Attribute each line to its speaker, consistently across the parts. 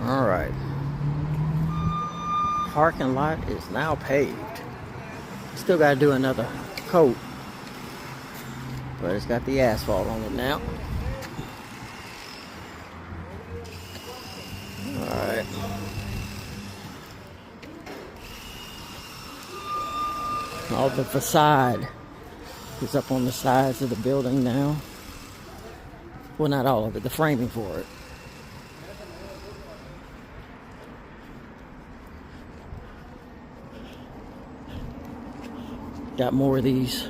Speaker 1: All right. Parking lot is now paved. Still got to do another coat, but it's got the asphalt on it now. All right. All the facade is up on the sides of the building now. Well, not all of it, the framing for it. Got more of these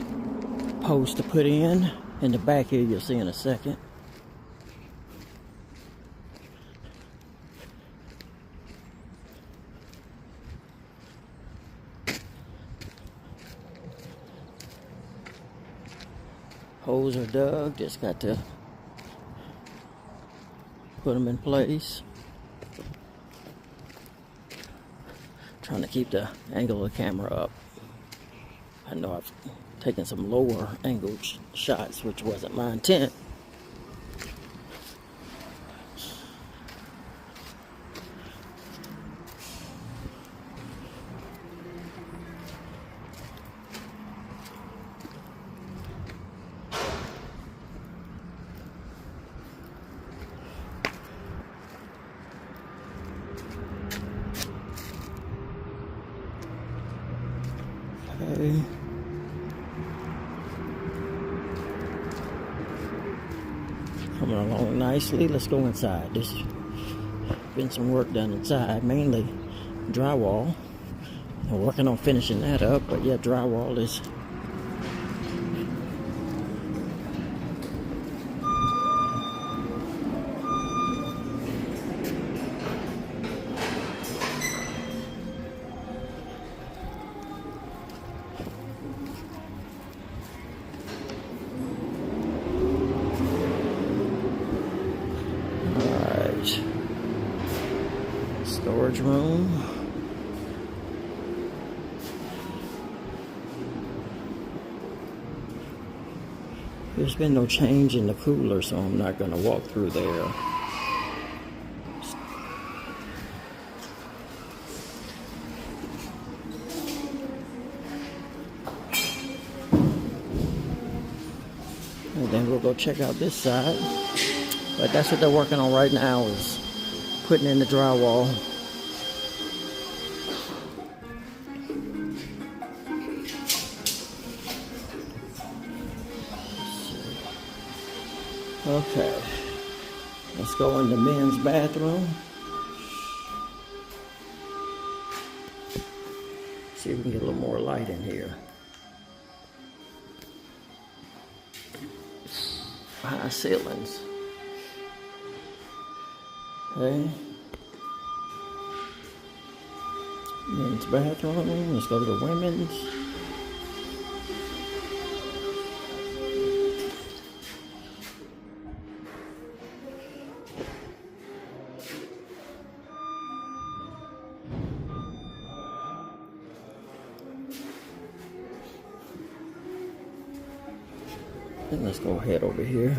Speaker 1: posts to put in the back here, you'll see in a second. Holes are dug, just got to put them in place. Trying to keep the angle of the camera up. I know I've taken some lower angled shots, which wasn't my intent. Okay. Coming along nicely. Let's go inside. There's been some work done inside, mainly drywall. I'm working on finishing that up, but yeah, drywall is storage room. There's been no change in the cooler, so I'm not going to walk through there. And then we'll go check out this side. But that's what they're working on right now, is putting in the drywall. Okay, let's go in the men's bathroom. See if we can get a little more light in here. High ceilings. Okay. Men's bathroom. Let's go to the women's. And let's go ahead over here.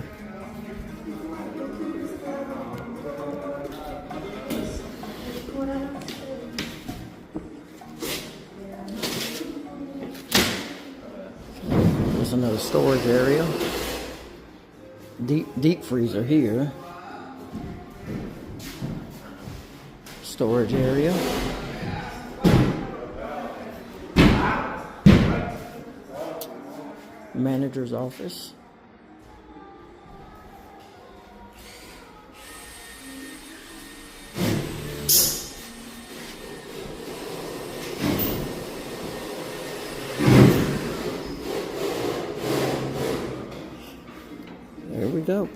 Speaker 1: There's another storage area. Deep freezer here. Storage area. Manager's office. There we go.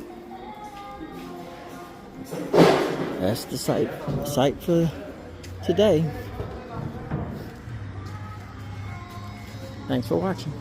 Speaker 1: That's the site for today. Thanks for watching.